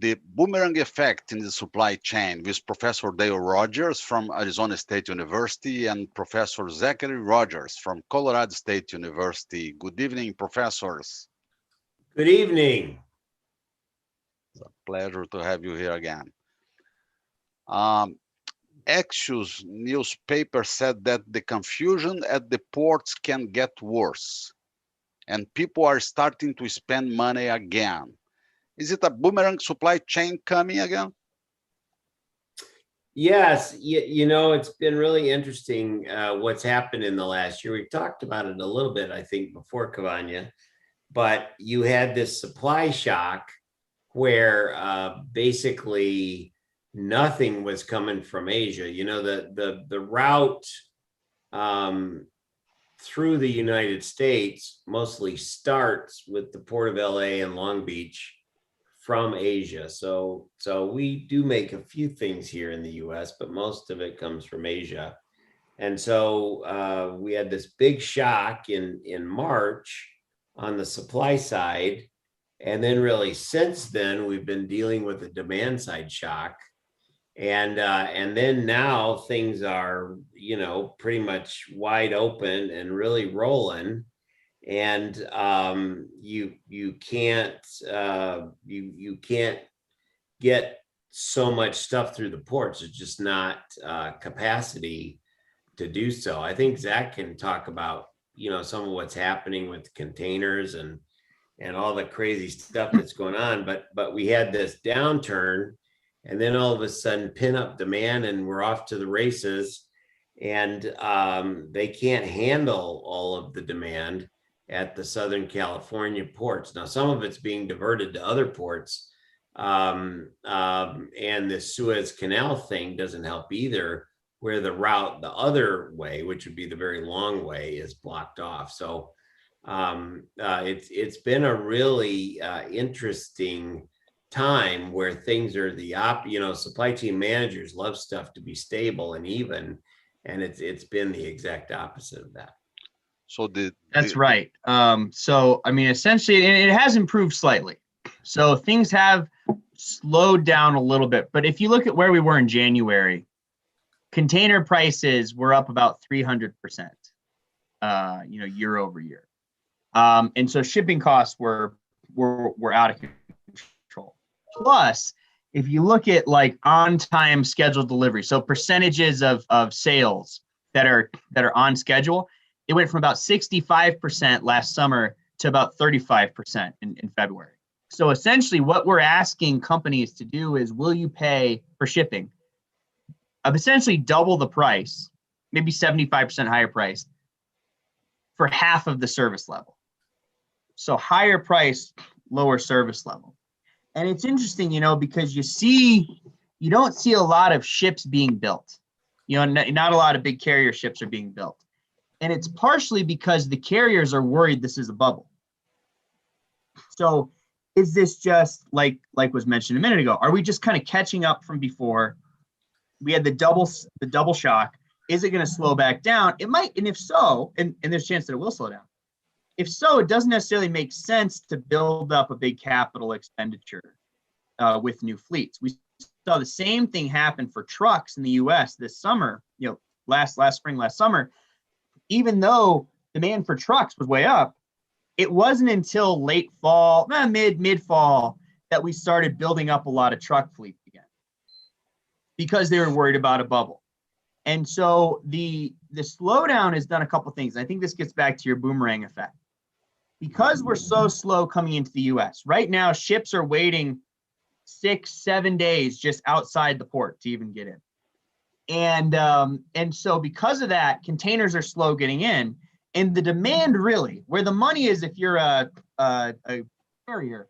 the boomerang effect in the supply chain with Professor Dale Rogers from Arizona State University and Professor Zachary Rogers from Colorado State University. Good evening, professors. Good evening. It's a pleasure to have you here again. Axios newspaper said that the confusion at the ports can get worse and people are starting to spend money again. Is it a boomerang supply chain coming again? Yes, you know, it's been really interesting what's happened in the last year. We talked about it a little bit, I think, before Cavagna, but you had this supply shock where basically nothing was coming from Asia. You know, the route through the United States mostly starts with the Port of LA and Long Beach from Asia. So we do make a few things here in the US, but most of it comes from Asia. And so we had this big shock in March on the supply side. And then really since then, we've been dealing with the demand side shock. And then now things are, you know, pretty much wide open and really rolling. And you can't get so much stuff through the ports. It's just not capacity to do so. I think Zach can talk about, you know, some of what's happening with containers and all the crazy stuff that's going on. But we had this downturn, and then all of a sudden pin up demand, and we're off to the races. And they can't handle all of the demand at the Southern California ports. Now, some of it's being diverted to other ports. And the Suez Canal thing doesn't help either, where the route the other way, which would be the very long way, is blocked off. So it's been a really interesting time where things are you know, supply chain managers love stuff to be stable and even, and it's been the exact opposite of that. So that's right. So I mean, essentially, it has improved slightly. So things have slowed down a little bit. But if you look at where we were in January, container prices were up about 300%, you know, year over year. And so shipping costs were out of control. Plus, if you look at like on-time scheduled delivery, so percentages of sales that are on schedule, it went from about 65% last summer to about 35% in February. So essentially what we're asking companies to do is, will you pay for shipping of essentially double the price, maybe 75% higher price, for half of the service level? So higher price, lower service level. And it's interesting, you know, because you don't see a lot of ships being built. You know, not a lot of big carrier ships are being built. And it's partially because the carriers are worried this is a bubble. So is this just like was mentioned a minute ago? Are we just kind of catching up from before? We had the double shock. Is it going to slow back down? It might, and if so, and there's a chance that it will slow down. If so, it doesn't necessarily make sense to build up a big capital expenditure with new fleets. We saw the same thing happen for trucks in the U.S. this summer. You know, last spring, last summer. Even though demand for trucks was way up, it wasn't until late fall, mid fall, that we started building up a lot of truck fleets again, because they were worried about a bubble. And so the slowdown has done a couple things. I think this gets back to your boomerang effect. Because we're so slow coming into the US, right now ships are waiting 6-7 days just outside the port to even get in. And so because of that, containers are slow getting in. And the demand, really, where the money is, if you're a carrier,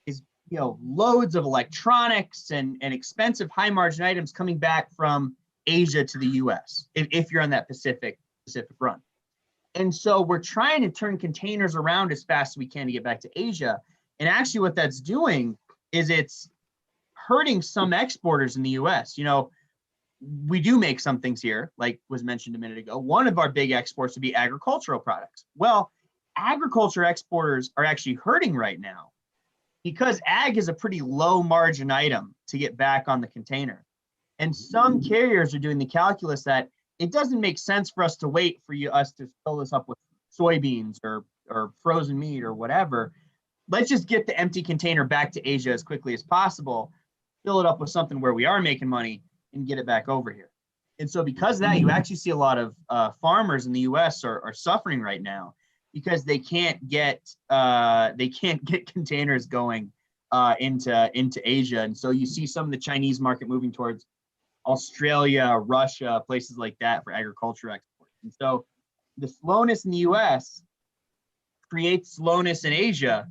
is, you know, loads of electronics and expensive high margin items coming back from Asia to the US, if you're on that Pacific run. And so we're trying to turn containers around as fast as we can to get back to Asia. And actually what that's doing is it's hurting some exporters in the US. You know, we do make some things here, like was mentioned a minute ago. One of our big exports would be agricultural products. Well, agriculture exporters are actually hurting right now because ag is a pretty low margin item to get back on the container. And some carriers are doing the calculus that it doesn't make sense for us to wait for us to fill this up with soybeans or frozen meat or whatever. Let's just get the empty container back to Asia as quickly as possible, fill it up with something where we are making money, and get it back over here. And so because of that, you actually see a lot of farmers in the U.S. are suffering right now because they can't get containers going into Asia. And so you see some of the Chinese market moving towards Australia, Russia, places like that for agriculture exports. And so the slowness in the U.S. creates slowness in Asia,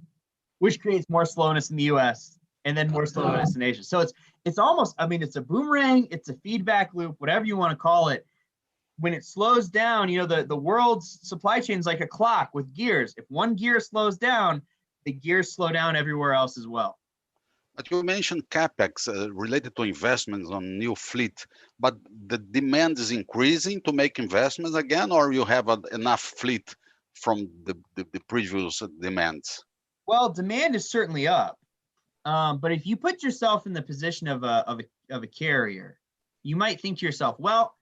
which creates more slowness in the U.S. and then more slowness in Asia. So it's almost, I mean, it's a boomerang, it's a feedback loop, whatever you want to call it. When it slows down, you know, the world's supply chain is like a clock with gears. If one gear slows down, the gears slow down everywhere else as well. But you mentioned capex related to investments on new fleet, but the demand is increasing to make investments again, or you have enough fleet from the previous demands? Well, demand is certainly up, but if you put yourself in the position of a carrier, you might think to yourself, well,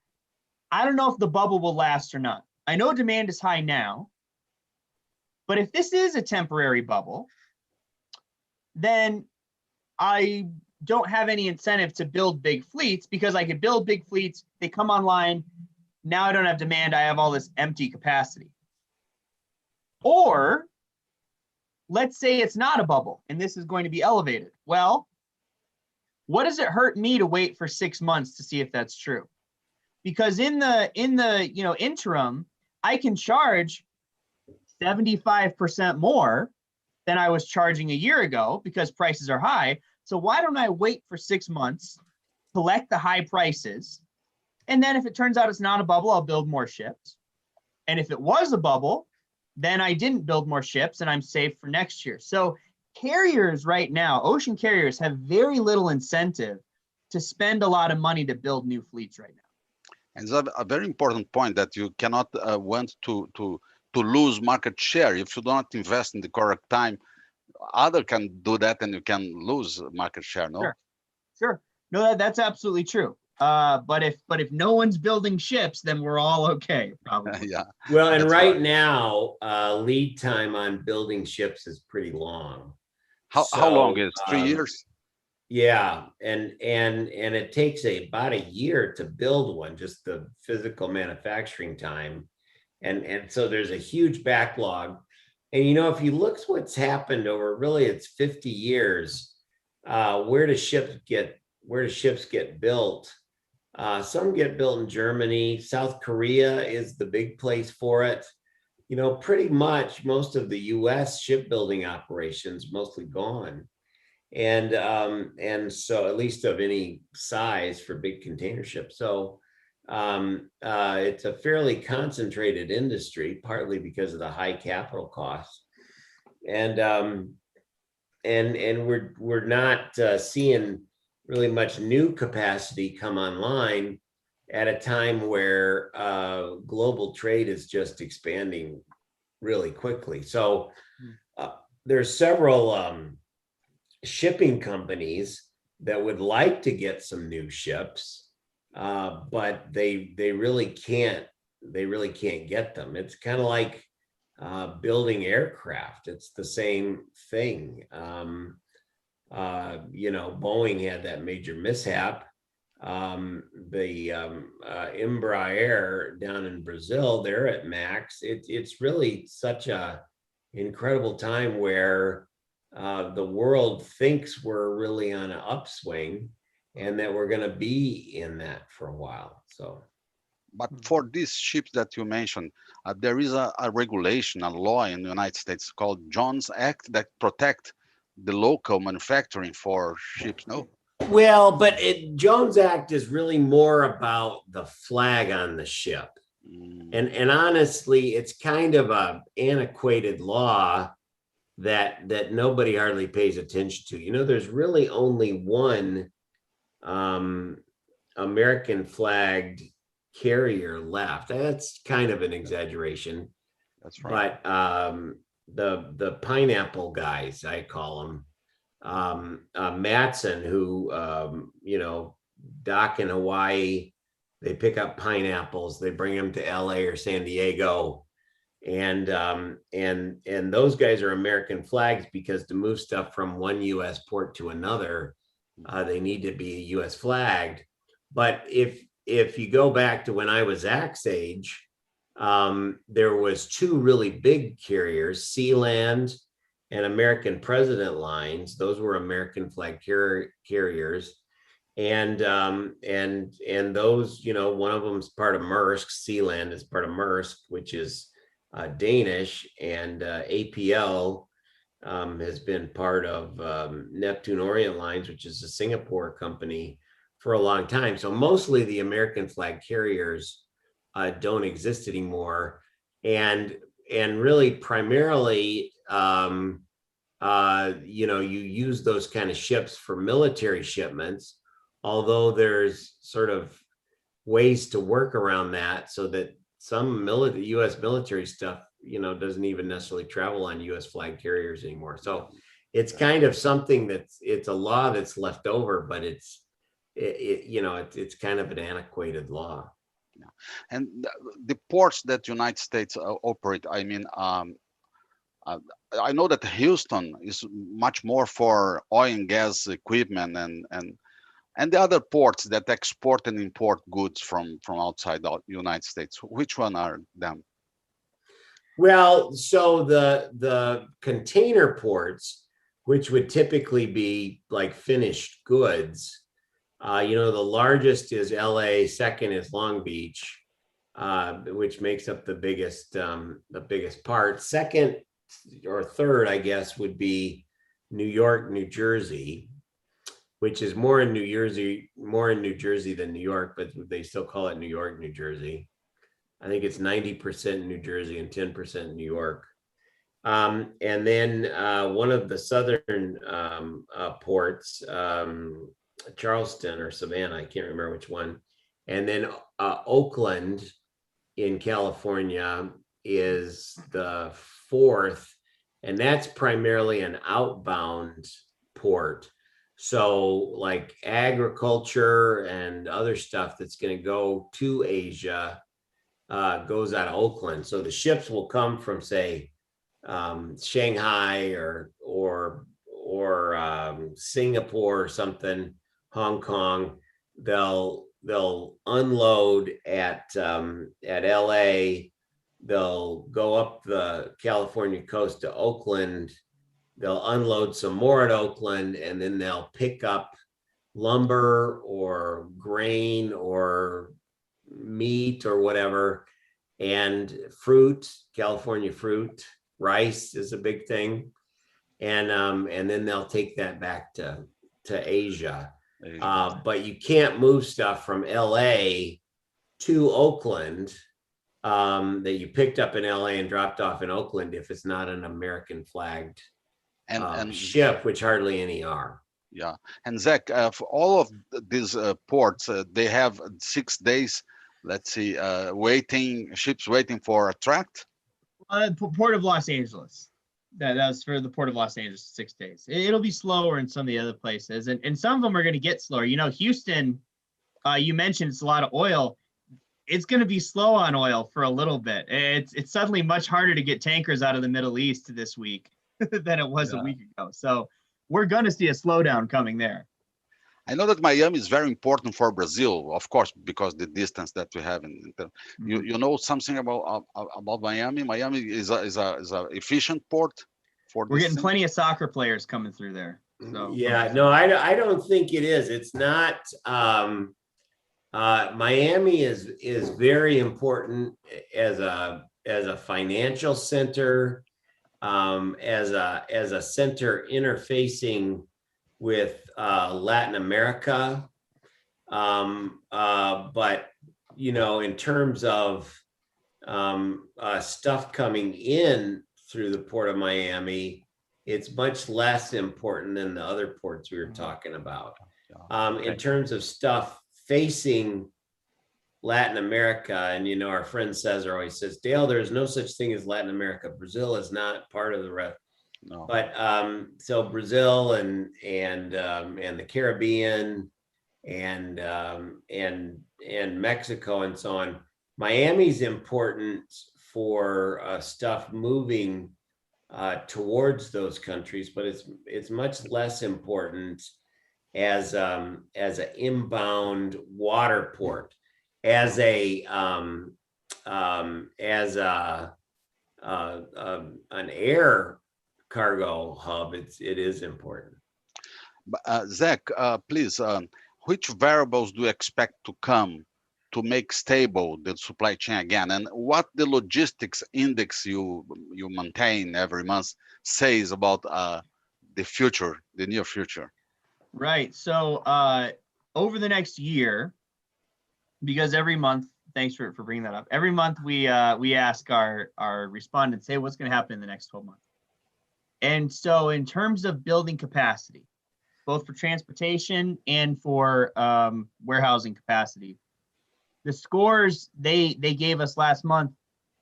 I don't know if the bubble will last or not. I know demand is high now, but if this is a temporary bubble, then I don't have any incentive to build big fleets because I could build big fleets, they come online, now I don't have demand, I have all this empty capacity. Or let's say it's not a bubble and this is going to be elevated. Well, what does it hurt me to wait for 6 months to see if that's true? Because in the interim, I can charge 75% more than I was charging a year ago because prices are high. So why don't I wait for 6 months, collect the high prices, and then if it turns out it's not a bubble, I'll build more ships. And if it was a bubble, then I didn't build more ships and I'm safe for next year. So carriers right now, ocean carriers have very little incentive to spend a lot of money to build new fleets right now. And it's a very important point that you cannot want to lose market share. If you do not invest in the correct time, other can do that and you can lose market share, no? Sure. No, that's absolutely true. But if no one's building ships, then we're all okay, probably. Yeah. Well, and That's right now, lead time on building ships is pretty long. How long is 3 years? Yeah, and it takes about a year to build one, just the physical manufacturing time, and so there's a huge backlog. And you know, if you look at what's happened over really it's 50 years, where do ships get built? Some get built in Germany. South Korea is the big place for it. You know, pretty much most of the U.S. shipbuilding operations mostly gone. And so at least of any size for big container ships. So it's a fairly concentrated industry, partly because of the high capital costs. And we're not seeing really much new capacity come online at a time where global trade is just expanding really quickly. So there's several shipping companies that would like to get some new ships, but they really can't get them. It's kind of like building aircraft. It's the same thing. You know, Boeing had that major mishap. The Embraer down in Brazil, they're at max. It's really such a incredible time where the world thinks we're really on an upswing and that we're going to be in that for a while. So, but for these ships that you mentioned, there is a regulation, a law in the United States called Jones Act that protect the local manufacturing for ships, no? Well, but Jones Act is really more about the flag on the ship. And honestly, it's kind of a antiquated law that nobody hardly pays attention to. You know, there's really only one American flagged carrier left. That's kind of an exaggeration. That's right. But the pineapple guys, I call them, Matson, who, dock in Hawaii, they pick up pineapples, they bring them to LA or San Diego. And those guys are American flags because to move stuff from one U.S. port to another, they need to be U.S. flagged. But if you go back to when I was Zach's age, there was two really big carriers, Sealand and American President Lines. Those were American flag carriers. And those, one of them is part of Maersk. Sealand is part of Maersk, which is Danish, and APL has been part of Neptune Orient Lines, which is a Singapore company, for a long time. So mostly the American flag carriers don't exist anymore, and really primarily, you use those kind of ships for military shipments, although there's sort of ways to work around that so that some U.S. military stuff, doesn't even necessarily travel on U.S. flag carriers anymore. So it's kind of something it's a law that's left over, but it's kind of an antiquated law. Yeah. And the ports that United States operate, I mean, I know that Houston is much more for oil and gas equipment, and the other ports that export and import goods from outside the United States. Which one are them? Well, so the container ports, which would typically be like finished goods, the largest is LA, second is Long Beach, which makes up the biggest part. Second or third, I guess, would be New York, New Jersey, which is more in New Jersey than New York, but they still call it New York, New Jersey. I think it's 90% New Jersey and 10% New York. And then one of the southern ports, Charleston or Savannah, I can't remember which one. And then Oakland in California is the fourth, and that's primarily an outbound port. So like agriculture and other stuff that's going to go to Asia goes out of Oakland. So the ships will come from, say, Shanghai or Singapore or something, Hong Kong. They'll unload at LA. They'll go up the California coast to Oakland. They'll unload some more at Oakland, and then they'll pick up lumber or grain or meat or whatever, and fruit, California fruit, rice is a big thing, and then they'll take that back to Asia. But you can't move stuff from LA to Oakland that you picked up in LA and dropped off in Oakland if it's not an American flagged ship, which hardly any are. Yeah, and Zach, for all of these ports, they have 6 days. Let's see, ships waiting for a tract. Port of Los Angeles. That was for the Port of Los Angeles, 6 days. It'll be slower in some of the other places, and some of them are going to get slower. Houston, you mentioned it's a lot of oil. It's going to be slow on oil for a little bit. It's suddenly much harder to get tankers out of the Middle East this week than it was a week ago. So we're going to see a slowdown coming there. I know that Miami is very important for Brazil, of course, because the distance that we have. You know something about Miami? Miami is a efficient port for. We're getting plenty of soccer players coming through there. So yeah, no, I don't think it is. It's not. Miami is very important as a financial center, as a center interfacing with Latin America, but in terms of stuff coming in through the Port of Miami, it's much less important than the other ports we were talking about. In terms of stuff facing Latin America, and our friend Cesar always says, Dale, there's no such thing as Latin America. Brazil is not part of the rest No. But so Brazil and the Caribbean and Mexico and so on. Miami's important for stuff moving towards those countries, but it's much less important as an inbound water port, as an air cargo hub. It is important. Zach, please, which variables do you expect to come to make stable the supply chain again, and what the logistics index you maintain every month says about the future, the near future? Right. So over the next year, because every month, thanks for bringing that up. Every month we ask our respondents, hey, what's going to happen in the next 12 months? And so in terms of building capacity, both for transportation and for warehousing capacity, the scores they gave us last month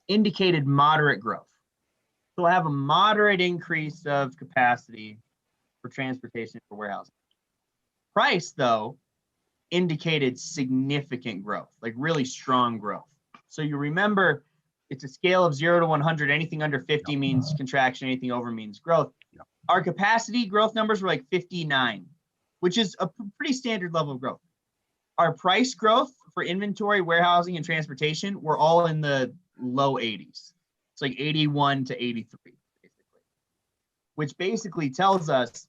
indicated moderate growth. So I have a moderate increase of capacity for transportation for warehousing. Price, though, indicated significant growth, like really strong growth. So you remember, it's a scale of 0 to 100. Anything under 50 means contraction, anything over means growth. Our capacity growth numbers were like 59, which is a pretty standard level of growth. Our price growth for inventory, warehousing, and transportation were all in the low 80s. It's like 81 to 83, basically, which basically tells us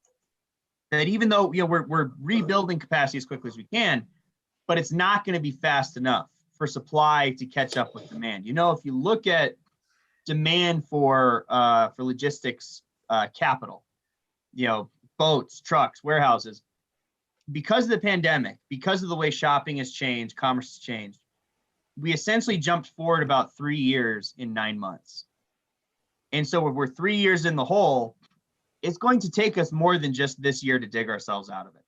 that even though we're rebuilding capacity as quickly as we can, but it's not going to be fast enough for supply to catch up with demand. If you look at demand for logistics capital, boats, trucks, warehouses, because of the pandemic, because of the way shopping has changed, commerce has changed, we essentially jumped forward about 3 years in 9 months. And so we're 3 years in the hole. It's going to take us more than just this year to dig ourselves out of it.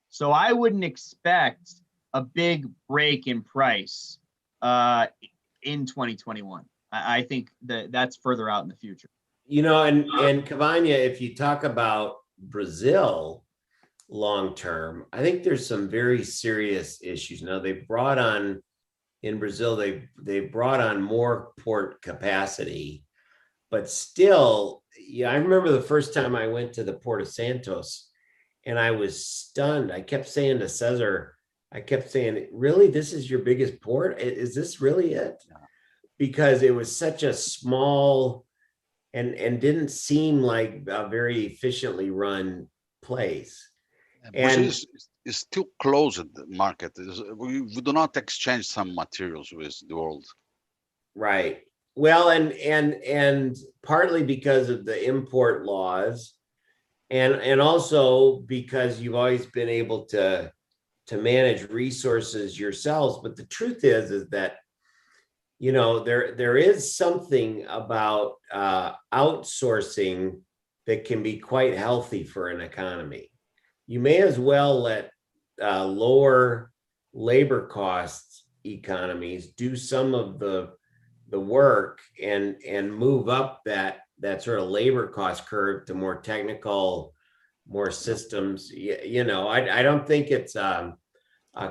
So I wouldn't expect a big break in price in 2021. I think that's further out in the future. And Cavagna, if you talk about Brazil long term, I think there's some very serious issues. Now in Brazil, they brought on more port capacity, but still, I remember the first time I went to the port of Santos and I was stunned. I kept saying to Cesar, really, this is your biggest port? Is this really it? Because it was such a small and didn't seem like a very efficiently run place. Brazil And is still closed market. We do not exchange some materials with the world. right. Well, and partly because of the import laws, and also because you've always been able to manage resources yourselves. But the truth is that there is something about outsourcing that can be quite healthy for an economy. You may as well let lower labor costs economies do some of the work and move up that sort of labor cost curve to more technical, more systems. I don't think it's a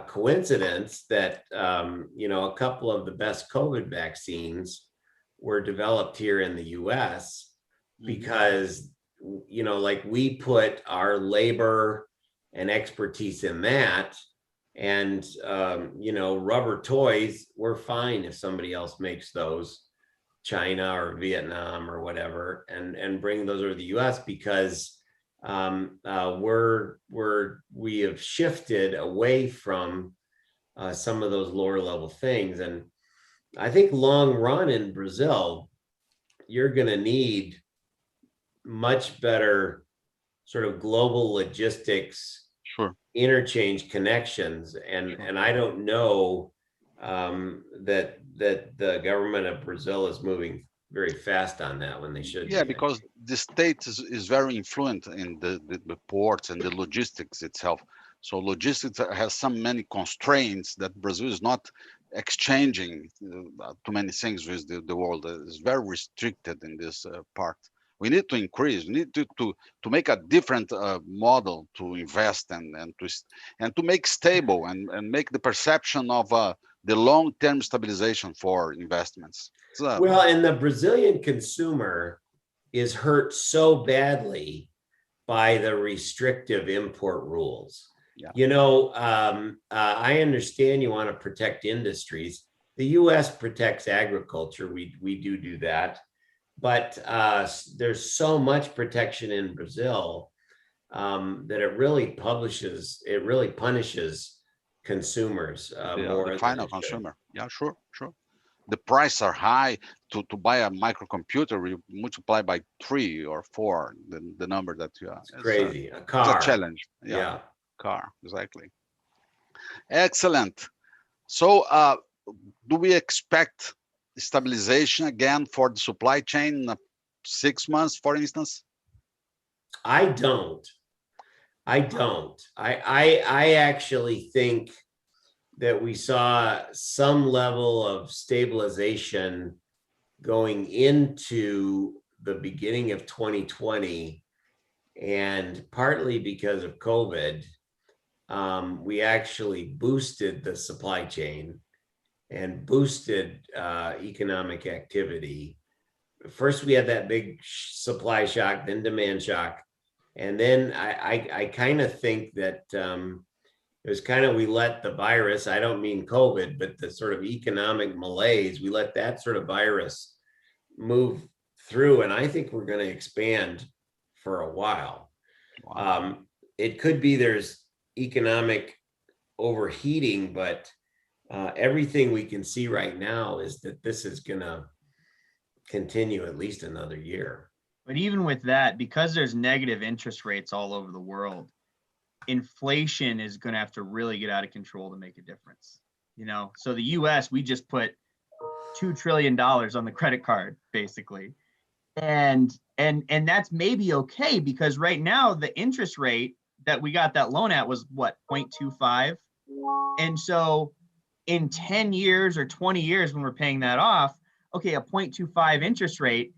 coincidence that a couple of the best COVID vaccines were developed here in the US because like we put our labor and expertise in that, and rubber toys, we're fine if somebody else makes those, China or Vietnam or whatever, and bring those over to the US because we have shifted away from some of those lower level things. And I think long run in Brazil, you're going to need much better sort of global logistics, interchange connections. And I don't know that the government of Brazil is moving very fast on that when they should. Yeah, because the state is very influent in the ports and the logistics itself. So logistics has many constraints that Brazil is not exchanging too many things with the world. It's very restricted in this part. We need to increase. We need to make a different model to invest and to make stable and make the perception of the long-term stabilization for investments. So, Well, and the Brazilian consumer is hurt so badly by the restrictive import rules. yeah, I understand you want to protect industries. The U.S. protects agriculture. We do that, but there's so much protection in Brazil that it really punishes consumers more the than final it should. consumer. Yeah, sure, sure. The prices are high. To buy a microcomputer, you multiply by 3 or 4 the number that you are. It's crazy. A It's a car. challenge. Yeah, Yeah. car, exactly. Excellent. So, do we expect stabilization again for the supply chain in 6 months, for instance? I don't. I actually think that we saw some level of stabilization going into the beginning of 2020, and partly because of COVID, we actually boosted the supply chain and boosted economic activity. First, we had that big supply shock, then demand shock. And then I kind of think that it was kind of, we let the virus, I don't mean COVID, but the sort of economic malaise, we let that sort of virus move through. And I think we're going to expand for a while. Wow. It could be there's economic overheating, but everything we can see right now is that this is going to continue at least another year. But even with that, because there's negative interest rates all over the world, inflation is going to have to really get out of control to make a difference. So the US, we just put $2 trillion on the credit card, basically. And that's maybe okay, because right now the interest rate that we got that loan at was what, 0.25. And so in 10 years or 20 years, when we're paying that off, okay, a 0.25 interest rate,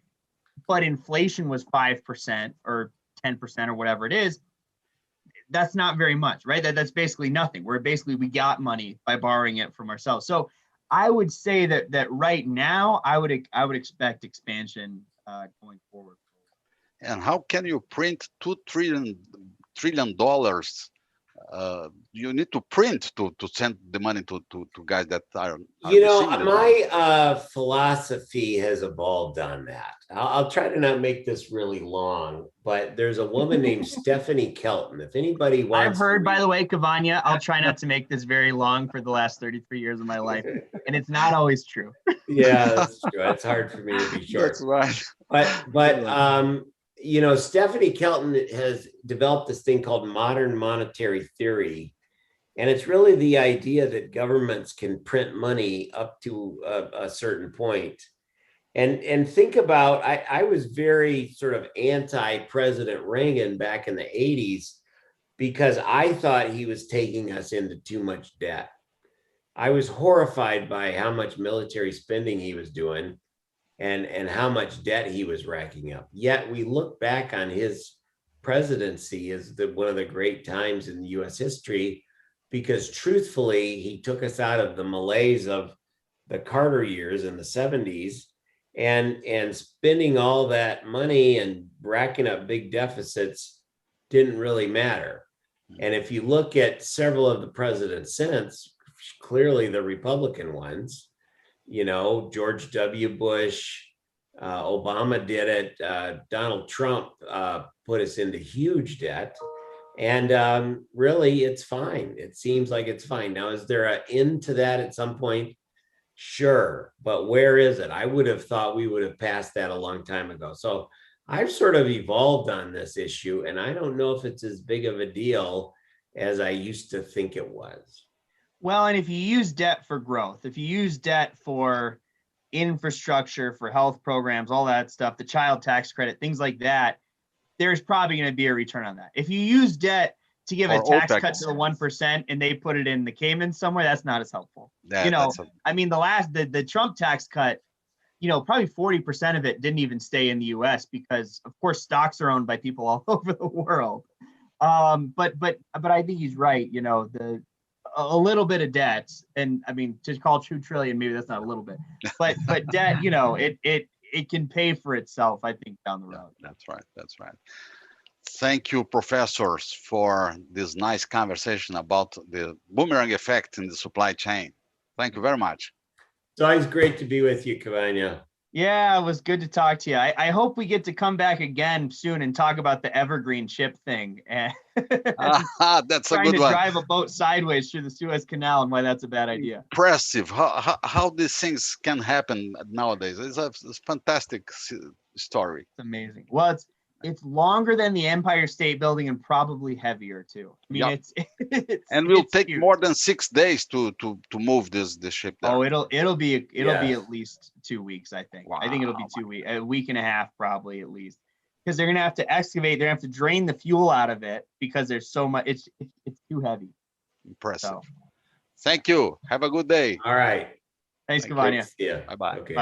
but inflation was 5% or 10% or whatever it is, that's not very much, right? That's basically nothing. We got money by borrowing it from ourselves. So I would say that right now I would expect expansion going forward. And how can you print $2 trillion dollars? You need to print to send the money to guys that are receiving the money. My philosophy has evolved on that. I'll try to not make this really long, but there's a woman named Stephanie Kelton. If anybody wants, I've heard, by the way, Cavagna, I'll try not to make this very long for the last 33 years of my life, and it's not always true. Yeah, that's true. It's hard for me to be short. That's right. But Stephanie Kelton has developed this thing called modern monetary theory. And it's really the idea that governments can print money up to a certain point. And think about, I was very sort of anti-President Reagan back in the 80s because I thought he was taking us into too much debt. I was horrified by how much military spending he was doing and how much debt he was racking up. Yet we look back on his presidency as one of the great times in US history, because truthfully, he took us out of the malaise of the Carter years in the 70s, and spending all that money and racking up big deficits didn't really matter. And if you look at several of the presidents since, clearly the Republican ones, George W. Bush, Obama did it, Donald Trump put us into huge debt. And really, it's fine. It seems like it's fine. Now, is there an end to that at some point? Sure. But where is it? I would have thought we would have passed that a long time ago. So I've sort of evolved on this issue, and I don't know if it's as big of a deal as I used to think it was. Well, and if you use debt for growth, if you use debt for infrastructure, for health programs, all that stuff, the child tax credit, things like that, there's probably going to be a return on that. If you use debt to give a tax cut to the 1% and they put it in the Caymans somewhere, that's not as helpful. Yeah, I mean, the Trump tax cut probably 40% of it didn't even stay in the US because of course stocks are owned by people all over the world. But I think he's right. A little bit of debt, and I mean, to call 2 trillion, maybe that's not a little bit, but debt, it can pay for itself, I think, down the road. That's right. That's right. Thank you, professors, for this nice conversation about the boomerang effect in the supply chain. Thank you very much. It's always great to be with you, Cavagna. Yeah, it was good to talk to you. I hope we get to come back again soon and talk about the evergreen ship thing and That's a trying good to one. drive a boat sideways through the Suez Canal and why that's a bad idea. Impressive how these things can happen nowadays. It's a fantastic story. It's amazing. Well, it's longer than the Empire State Building and probably heavier too. I mean, Yep. it's And will take huge. more than 6 days to move this ship there. Oh, it'll be Yeah. at least 2 weeks, I think. I think it'll be 2 weeks, a week and a half probably at least, because they're gonna have to excavate. They're gonna have to drain the fuel out of it because there's so much. It's too heavy. Impressive. So, Thank you. Have a good day. All right. thanks, Thank you. Cavagna. Yeah. Bye-bye. Okay. Bye.